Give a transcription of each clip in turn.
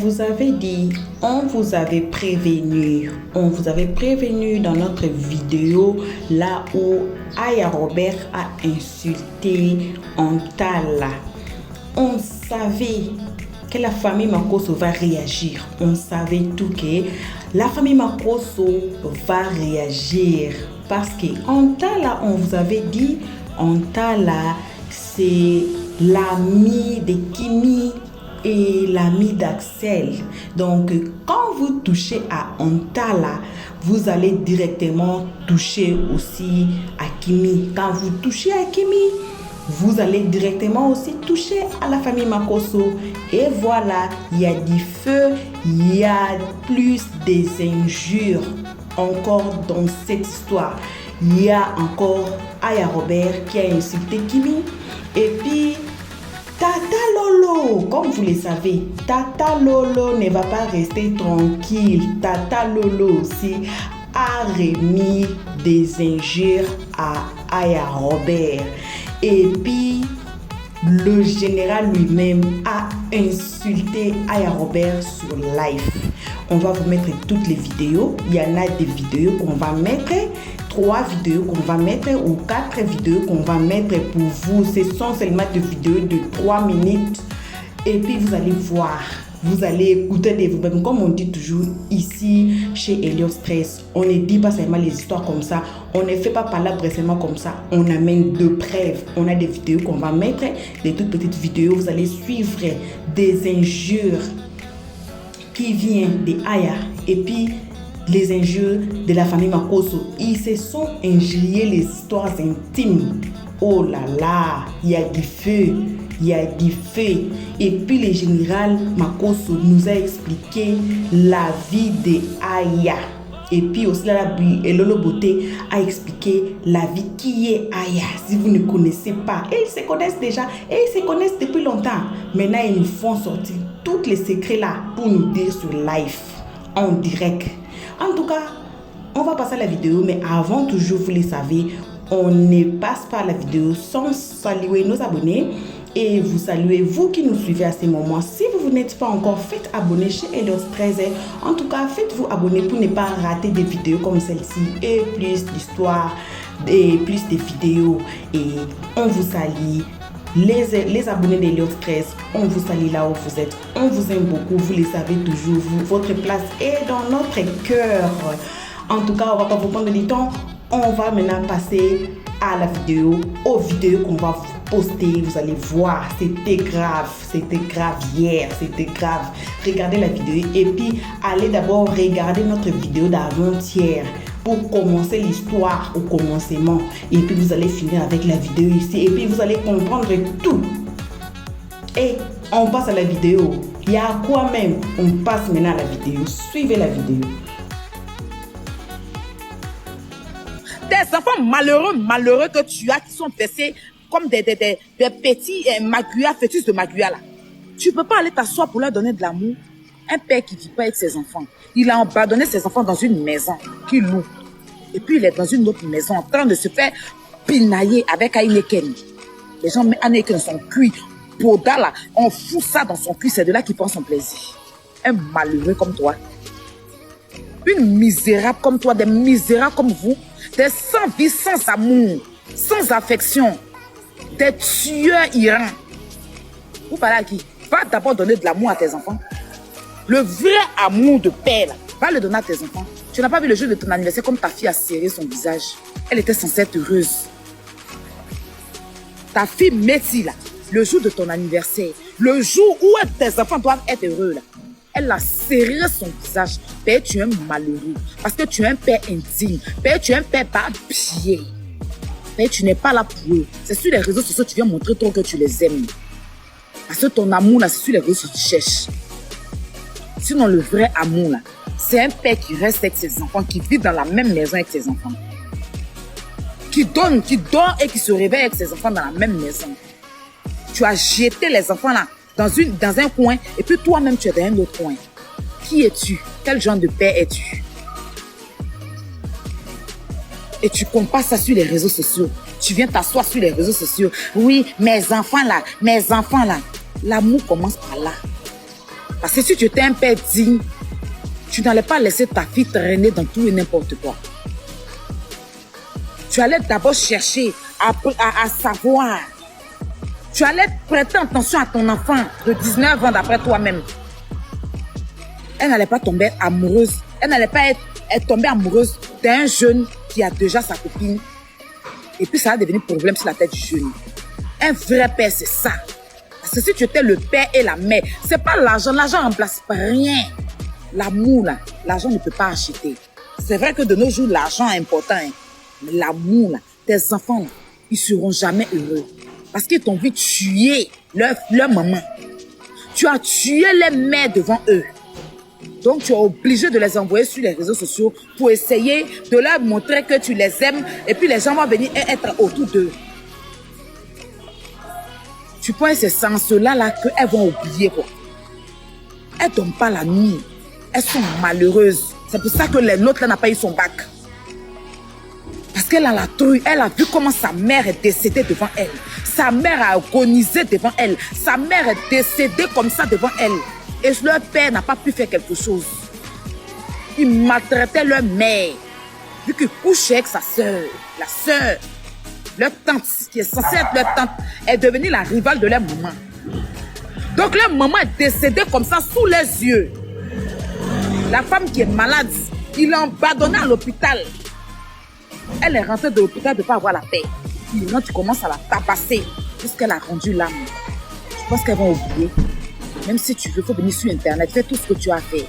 vous avait dit, on vous avait prévenu dans notre vidéo là où Aya Robert a insulté Antala. On savait que la famille Makosso va réagir. On savait tout que la famille Makosso va réagir. Parce que Antala, on vous avait dit, Antala, c'est l'ami de Kimi et l'ami d'Axel. Donc, quand vous touchez à Antala, vous allez directement toucher aussi à Kimi. Quand vous touchez à Kimi, vous allez directement aussi toucher à la famille Makosso. Et voilà, il y a du feu, il y a plus des injures encore dans cette histoire. Il y a encore Aya Robert qui a insulté Kimi. Et puis, Tata Lolo, comme vous le savez, Tata Lolo ne va pas rester tranquille. Tata Lolo aussi a remis des injures à Aya Robert. Et puis, le général lui-même a insulté Aya Robert sur live. On va vous mettre toutes les vidéos. Il y en a des vidéos qu'on va mettre, 3 vidéos qu'on va mettre ou 4 vidéos qu'on va mettre pour vous. Ce sont seulement des vidéos de 3 minutes. Et puis, vous allez voir. Vous allez écouter de vous-même. Comme on dit toujours ici chez Elliot Stress, on ne dit pas seulement les histoires comme ça. On ne fait pas parler seulement comme ça. On amène de preuves. On a des vidéos qu'on va mettre, des toutes petites vidéos. Vous allez suivre des injures qui viennent de Aya et puis les injures de la famille Makosso. Ils se sont injuriés les histoires intimes. Oh là là, il y a du feu. Il y a du feu. Et puis le général Makosso nous a expliqué la vie de Aya. Et puis aussi Lolo Beauté a expliqué la vie qui est Aya. Si vous ne connaissez pas, et ils se connaissent déjà, et ils se connaissent depuis longtemps. Maintenant, ils nous font sortir tous les secrets là pour nous dire sur live, en direct. En tout cas, on va passer à la vidéo, mais avant, toujours, vous le savez, on ne passe pas la vidéo sans saluer nos abonnés. Et vous saluez, vous qui nous suivez à ces moments. Si vous n'êtes pas encore, faites abonner chez Elliot 13. En tout cas, faites-vous abonner pour ne pas rater des vidéos comme celle-ci. Et plus d'histoires, et plus de vidéos. Et on vous salue. Les abonnés d'Elliot 13, on vous salue là où vous êtes. On vous aime beaucoup, vous le savez toujours. Votre place est dans notre cœur. En tout cas, on ne va pas vous prendre du temps. On va maintenant passer à la vidéo, aux vidéos qu'on va vous poster. Vous allez voir, c'était grave hier, c'était grave. Regardez la vidéo et puis allez d'abord regarder notre vidéo d'avant-hier pour commencer l'histoire au commencement. Et puis vous allez finir avec la vidéo ici et puis vous allez comprendre tout. Et on passe à la vidéo. Il y a quoi même? On passe maintenant à la vidéo. Suivez la vidéo. Des enfants malheureux que tu as qui sont versés comme des petits maguas, fœtus de maguas là. Tu ne peux pas aller t'asseoir pour leur donner de l'amour. Un père qui ne vit pas avec ses enfants. Il a abandonné ses enfants dans une maison qu'il loue. Et puis il est dans une autre maison en train de se faire pinailler avec Aineken. Les gens mettent Aineken dans son cul. Poda là, on fout ça dans son cul, c'est de là qu'il prend son plaisir. Un malheureux comme toi. Une misérable comme toi, des misérables comme vous. Des sans vie, sans amour, sans affection, des tueurs irans. Vous parlez à qui? Va d'abord donner de l'amour à tes enfants. Le vrai amour de père, là, va le donner à tes enfants. Tu n'as pas vu le jour de ton anniversaire comme ta fille a serré son visage. Elle était censée être heureuse. Ta fille Messi, là, le jour de ton anniversaire, le jour où tes enfants doivent être heureux, là, elle a serré son visage. Père, tu es un malheureux. Parce que tu es un père indigne. Père, tu es un père bas-pied. Père, tu n'es pas là pour eux. C'est sur les réseaux sociaux que tu viens montrer trop que tu les aimes. Parce que ton amour, là, c'est sur les réseaux sociaux que tu cherches. Sinon, le vrai amour, là, c'est un père qui reste avec ses enfants, qui vit dans la même maison avec ses enfants. Qui dort et qui se réveille avec ses enfants dans la même maison. Tu as jeté les enfants, là, dans un coin, et puis toi-même, tu es dans un autre coin. Qui es-tu? Quel genre de père es-tu? Et tu compares ça sur les réseaux sociaux. Tu viens t'asseoir sur les réseaux sociaux. Oui, mes enfants là. L'amour commence par là. Parce que si tu étais un père digne, tu n'allais pas laisser ta fille traîner dans tout et n'importe quoi. Tu allais d'abord chercher à savoir. Tu allais prêter attention à ton enfant de 19 ans d'après toi-même. Elle n'allait pas tomber amoureuse. Elle n'allait pas être tombée amoureuse d'un jeune qui a déjà sa copine. Et puis ça va devenir problème sur la tête du jeune. Un vrai père, c'est ça. Parce que si tu étais le père et la mère, c'est pas l'argent. L'argent ne remplace pas rien. L'amour, là, l'argent ne peut pas acheter. C'est vrai que de nos jours, l'argent est important. Hein. Mais l'amour, là, tes enfants, là, ils seront jamais heureux. Parce qu'ils t'ont vu tuer leur maman. Tu as tué les mères devant eux. Donc, tu es obligé de les envoyer sur les réseaux sociaux pour essayer de leur montrer que tu les aimes et puis les gens vont venir être autour d'eux. Tu penses ces sens-là qu'elles vont oublier quoi. Elles ne dorment pas la nuit. Elles sont malheureuses. C'est pour ça que l'autre n'a pas eu son bac. Parce qu'elle a la trouille. Elle a vu comment sa mère est décédée devant elle. Sa mère a agonisé devant elle. Sa mère est décédée comme ça devant elle. Et leur père n'a pas pu faire quelque chose. Il maltraitait leur mère. Vu qu'il couchait avec sa soeur. La soeur, leur tante, qui est censée être leur tante, est devenue la rivale de leur maman. Donc leur maman est décédée comme ça sous les yeux. La femme qui est malade, il l'a abandonnée à l'hôpital. Elle est rentrée de l'hôpital de ne pas avoir la paix. Et maintenant tu commences à la tabasser jusqu'elle a rendu l'âme. Je pense qu'elles vont oublier. Même si tu veux, il faut venir sur Internet, fais tout ce que tu as fait.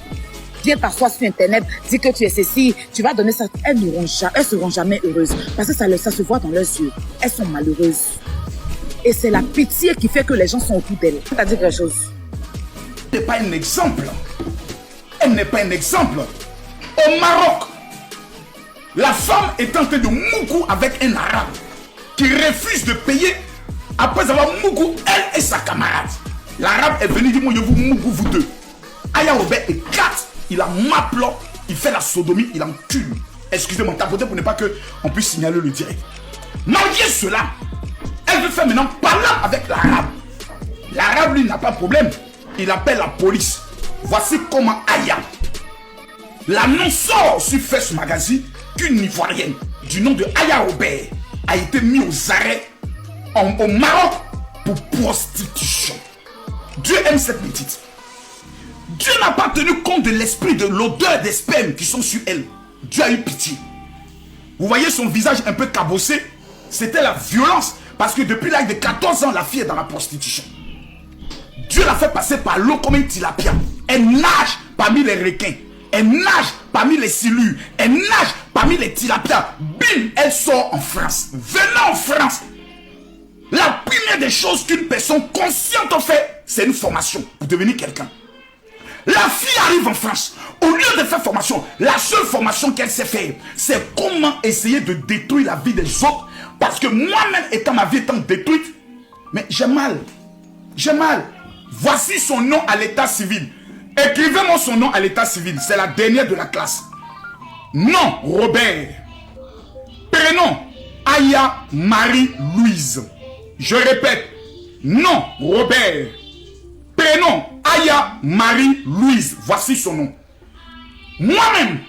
Viens t'asseoir sur Internet, dis que tu es ceci, tu vas donner ça. Elles ne seront jamais heureuses. Parce que ça se voit dans leurs yeux. Elles sont malheureuses. Et c'est la pitié qui fait que les gens sont autour d'elles. Tu as dit quelque chose. Elle n'est pas un exemple. Elle n'est pas un exemple. Au Maroc, la femme est en train de mougou avec un arabe qui refuse de payer après avoir mougou elle et sa camarade. L'arabe est venu dire moi je vous mougou vous deux. Aya Robert est 4. Il a maplot, il fait la sodomie, il en tue. Excusez-moi, tapoter pour ne pas qu'on puisse signaler le direct. Malgré cela, elle veut faire maintenant parler avec l'arabe. L'arabe, lui, n'a pas de problème. Il appelle la police. Voici comment Aya, l'annonceur sur First Magazine, qu'une Ivoirienne du nom de Aya Robert a été mise aux arrêts au Maroc pour prostitution. Dieu aime cette petite. Dieu n'a pas tenu compte de l'esprit, de l'odeur des spermes qui sont sur elle. Dieu a eu pitié. Vous voyez son visage un peu cabossé. C'était la violence. Parce que depuis l'âge de 14 ans, la fille est dans la prostitution. Dieu l'a fait passer par l'eau comme une tilapia. Elle nage parmi les requins. Elle nage parmi les silures. Elle nage parmi les tilapias. Bim, elle sort en France. Venant en France, la première des choses qu'une personne consciente fait, c'est une formation pour devenir quelqu'un. La fille arrive en France. Au lieu de faire formation, la seule formation qu'elle sait faire, c'est comment essayer de détruire la vie des autres. Parce que moi-même, étant ma vie étant détruite, mais j'ai mal. J'ai mal. Voici son nom à l'état civil. Écrivez-moi son nom à l'état civil. C'est la dernière de la classe. Nom, Robert. Prénom, Aya Marie-Louise. Je répète. Nom, Robert. Prénom, Aya Marie-Louise. Voici son nom. Moi-même,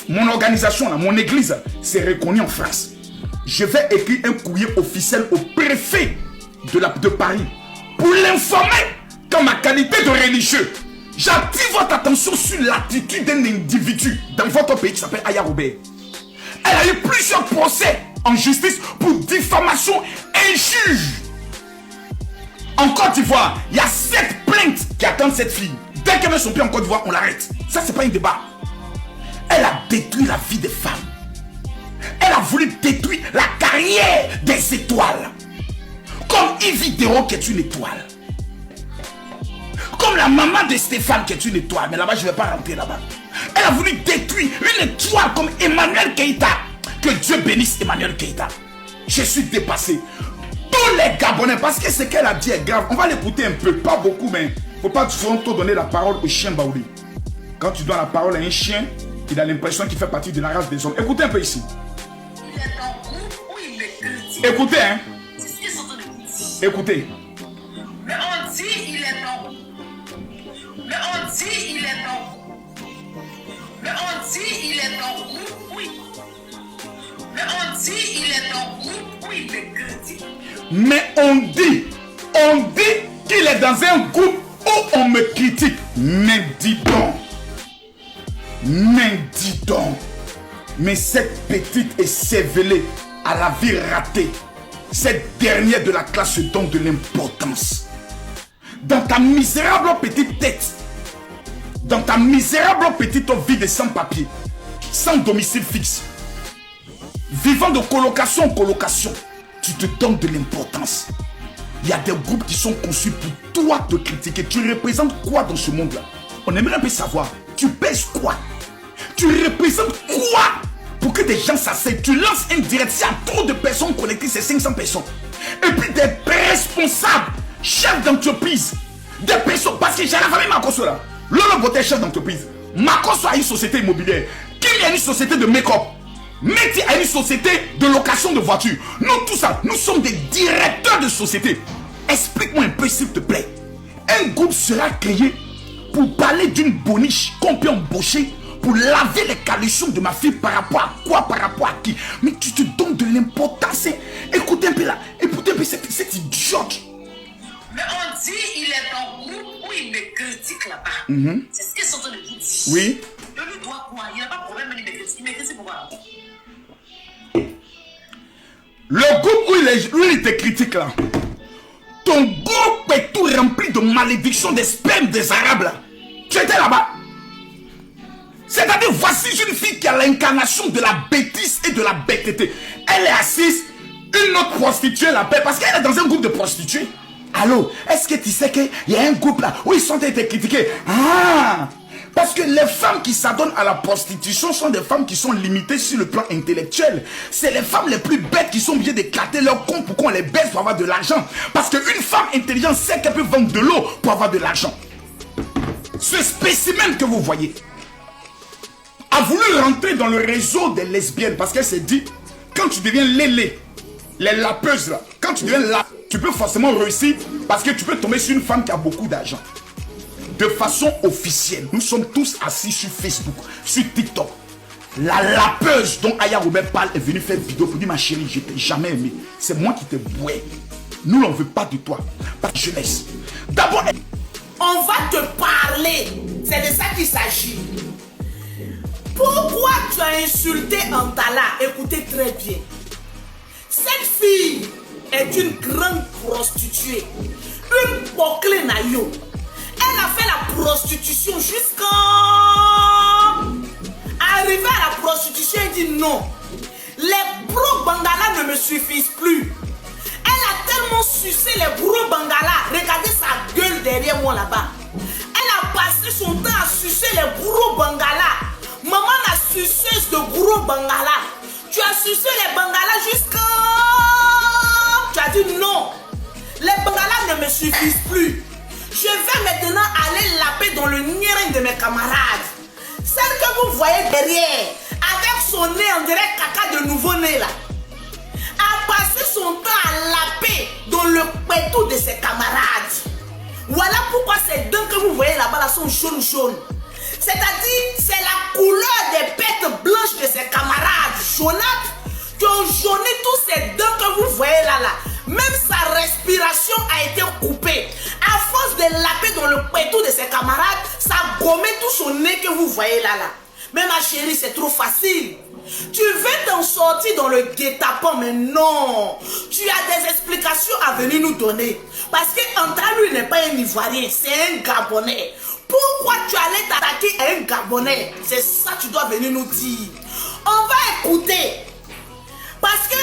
mon organisation, là, mon église, c'est reconnu en France. Je vais écrire un courrier officiel au préfet de Paris pour l'informer qu'en ma qualité de religieux, j'attire votre attention sur l'attitude d'un individu dans votre pays qui s'appelle Aya Robert. Elle a eu plusieurs procès en justice pour diffamation injuge. En Côte d'Ivoire, il y a 7 plaintes qui attendent cette fille. Dès qu'elle met son pied en Côte d'Ivoire, on l'arrête. Ça, c'est pas un débat. Elle a détruit la vie des femmes. Elle a voulu détruire la carrière des étoiles. Comme Yves Dérault qui est une étoile. Comme la maman de Stéphane qui est une étoile. Mais là-bas, je ne vais pas rentrer là-bas. Elle a voulu détruire une étoile comme Emmanuel Keïta. Que Dieu bénisse Emmanuel Keïta. Je suis dépassé. Tous les Gabonais, parce que ce qu'elle a dit est grave. On va l'écouter un peu, pas beaucoup, mais il ne faut pas trop donner la parole au chien Baouli. Quand tu donnes la parole à un chien, il a l'impression qu'il fait partie de la race des hommes. Écoutez un peu ici. Écoutez, hein. C'est ce qu'ils sont en train de dire. Écoutez. Mais on dit il est non. Mais on dit il est en... Mais on dit il est en groupe, oui. Mais on dit il est en groupe, oui, il est critique. Mais on dit qu'il est dans un groupe où on me critique. Mais dis donc. Mais cette petite est cervelée à la vie ratée. Cette dernière de la classe se donne de l'importance. Dans ta misérable petite tête, dans ta misérable petite vie de sans-papier, sans domicile fixe, vivant de colocation en colocation, tu te donnes de l'importance. Il y a des groupes qui sont conçus pour toi te critiquer. Tu représentes quoi dans ce monde-là? On aimerait un peu savoir. Tu pèses quoi? Tu représentes quoi pour que des gens s'asseyent? Tu lances un direct. S'il y a trop de personnes connectées, c'est 500 personnes. Et puis des responsables, chefs d'entreprise, des personnes. Parce que j'ai la famille Makoso là. Lolo Bote est chef d'entreprise. Makoso a une société immobilière. Kim a une société de make-up. Meti a une société de location de voitures. Nous, tout ça, nous sommes des directeurs de société. Explique-moi un peu, s'il te plaît. Un groupe sera créé pour parler d'une boniche qu'on peut embaucher pour laver les caleçons de ma fille par rapport à quoi, par rapport à qui. Mais tu te donnes de l'importance. Écoutez un peu là, écoutez un peu cette idiote. Mais on dit il est en groupe où il me critique là-bas. C'est ce qu'ils sont en train de vous dire. Oui. Je lui dois quoi? Il n'y a pas de problème, il me critique. Il me critique pourquoi? Le groupe où lui il te critique là. Ton groupe est tout rempli de malédictions, des spermes des Arabes là. Tu étais là-bas. C'est-à-dire, voici une fille qui a l'incarnation de la bêtise et de la bêteté. Elle est assise, une autre prostituée l'appelle parce qu'elle est dans un groupe de prostituées. Allô, est-ce que tu sais qu'il y a un groupe là où ils sont été critiqués? Ah, parce que les femmes qui s'adonnent à la prostitution sont des femmes qui sont limitées sur le plan intellectuel. C'est les femmes les plus bêtes qui sont obligées d'éclater leur compte pour qu'on les baisse pour avoir de l'argent. Parce qu'une femme intelligente sait qu'elle peut vendre de l'eau pour avoir de l'argent. Ce spécimen que vous voyez a voulu rentrer dans le réseau des lesbiennes parce qu'elle s'est dit, quand tu deviens les lapeuses là, quand tu deviens là, tu peux forcément réussir parce que tu peux tomber sur une femme qui a beaucoup d'argent. De façon officielle, nous sommes tous assis sur Facebook, sur TikTok. La lapeuse dont Aya Robert parle est venue faire une vidéo pour dire ma chérie, je t'ai jamais aimé. C'est moi qui t'ai boué. Nous on ne veut pas de toi, pas de jeunesse. D'abord, on va te parler. C'est de ça qu'il s'agit. Pourquoi tu as insulté Antala? Écoutez très bien. Cette fille est une grande prostituée. Une bouclée naïo. Elle a fait la prostitution jusqu'à... Arrivé à la prostitution, elle dit non. Les gros bangalas ne me suffisent plus. Elle a tellement sucé les gros bangalas. Regardez sa gueule derrière moi là-bas. Elle a passé son temps à sucer les gros bangalas. Maman la suceuse de gros bangalas. Tu as sucé les bangalas jusqu'à... Tu as dit non. Les bangalas ne me suffisent plus. Je vais maintenant aller laper dans le nez de mes camarades. Celle que vous voyez derrière, avec son nez, on dirait caca de nouveau-né là, a passé son temps à laper dans le pétou de ses camarades. Voilà pourquoi ces dents que vous voyez là-bas là sont jaunes. C'est-à-dire, c'est la couleur des bêtes blanches de ses camarades jaunâtres qui ont jauné tous ces dents que vous voyez là. Même sa respiration a été coupée. À force de laper dans le pétou de ses camarades, ça a gommé tout son nez que vous voyez là. Mais ma chérie, c'est trop facile. Tu veux t'en sortir dans le guet-apens, mais non. Tu as des explications à venir nous donner. Parce qu'Anta, lui, n'est pas un Ivoirien, c'est un Gabonais. Pourquoi tu allais t'attaquer à un Gabonais? C'est ça que tu dois venir nous dire. On va écouter. Parce que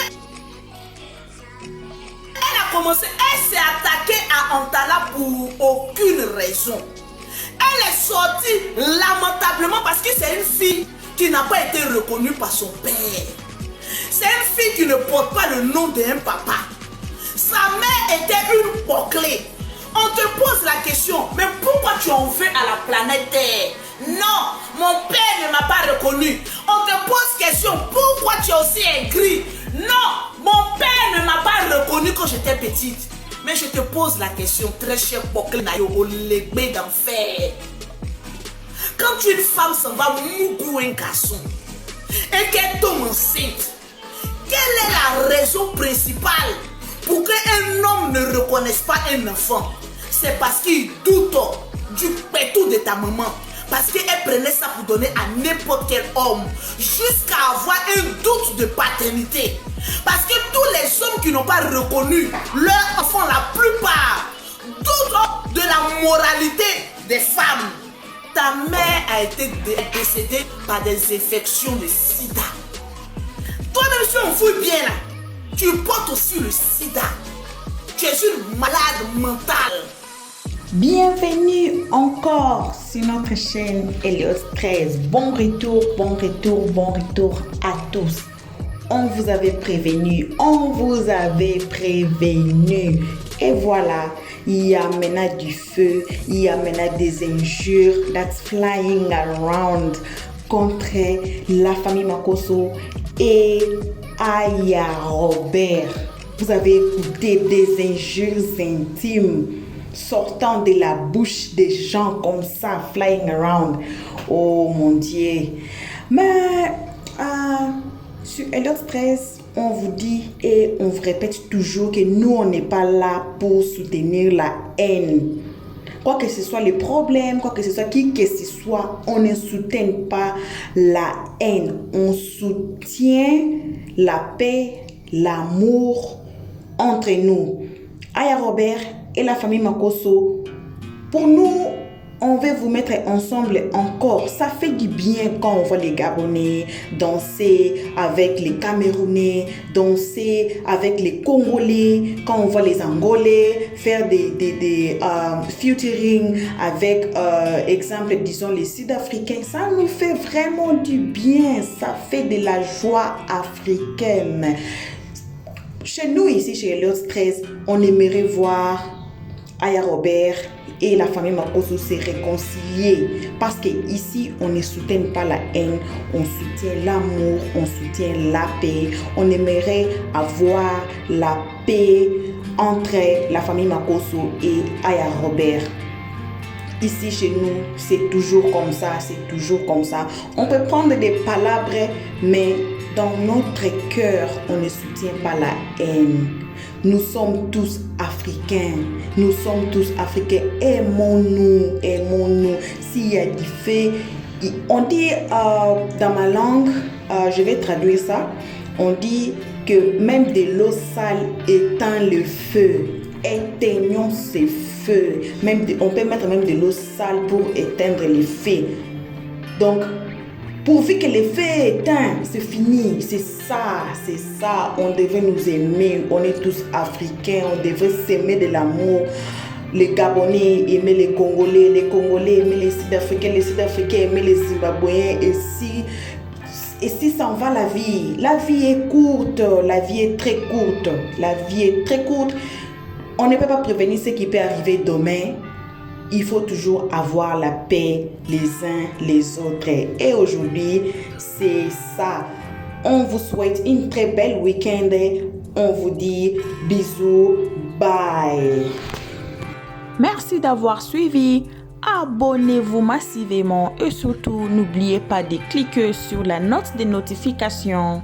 elle a commencé, elle s'est attaquée à Antala pour aucune raison. Elle est sortie lamentablement parce que c'est une fille qui n'a pas été reconnue par son père. C'est une fille qui ne porte pas le nom d'un papa. Sa mère était une bouclée. On te pose la question, mais pourquoi tu en veux à la planète Terre? Non, mon père ne m'a pas reconnu. On te pose question, pourquoi tu es aussi aigri? Non, mon père ne m'a pas reconnu quand j'étais petite. Mais je te pose la question, très cher bouclé naïo, au légué d'enfer. quand une femme s'en va mouiller un garçon et qu'elle tombe enceinte, quelle est la raison principale pour qu'un homme ne reconnaisse pas un enfant? C'est parce qu'il doute du pétou de ta maman. Parce qu'elle prenait ça pour donner à n'importe quel homme, jusqu'à avoir un doute de paternité. Parce que tous les hommes qui n'ont pas reconnu leur enfant, la plupart, doutent de la moralité des femmes. Ta mère a été décédée par des infections de sida. Toi-même, si on fouille bien là, tu portes aussi le sida. Tu es une malade mentale. Bienvenue encore sur notre chaîne Helios 13. Bon retour à tous. On vous avait prévenu. Et voilà, il y a maintenant du feu, il y a maintenant des injures that's flying around contre la famille Makosso et Aya Robert. Vous avez écouté des injures intimes sortant de la bouche des gens comme ça, flying around. Oh mon Dieu. Mais sur Helios 13, on vous dit et on vous répète toujours que nous, on n'est pas là pour soutenir la haine. Quoi que ce soit les problèmes, quoi que ce soit qui que ce soit, on ne soutient pas la haine. On soutient la paix, l'amour entre nous. Aya Robert et la famille Makosso, pour nous, on veut vous mettre ensemble encore. Ça fait du bien quand on voit les Gabonais danser avec les Camerounais, danser avec les Congolais, quand on voit les Angolais faire des featuring avec, exemple, disons, les Sud-Africains. Ça nous fait vraiment du bien. Ça fait de la joie africaine. Chez nous, ici, chez Helios 13, on aimerait voir Aya Robert et la famille Makosso se réconcilier. Parce qu'ici, on ne soutient pas la haine, on soutient l'amour, on soutient la paix. On aimerait avoir la paix entre la famille Makosso et Aya Robert. Ici, chez nous, c'est toujours comme ça, On peut prendre des palabres, mais dans notre cœur, on ne soutient pas la haine. Nous sommes tous africains. Aimons-nous. S'il y a du feu, on dit dans ma langue, je vais traduire ça. On dit que même de l'eau sale éteint le feu. Éteignons ce feu. On peut mettre même de l'eau sale pour éteindre le feu. Donc, pourvu que le feu est éteint, c'est fini. C'est ça. On devait nous aimer. On est tous africains. On devait s'aimer de l'amour. Les Gabonais aimaient les Congolais aimaient les Sud-Africains aimaient les Zimbabwéens. Et si s'en va la vie. La vie est courte. La vie est très courte. On ne peut pas prévenir ce qui peut arriver demain. Il faut toujours avoir la paix les uns les autres. Et aujourd'hui, c'est ça. On vous souhaite une très belle week-end. On vous dit bisous. Bye. Merci d'avoir suivi. Abonnez-vous massivement et surtout, n'oubliez pas de cliquer sur la note de notification.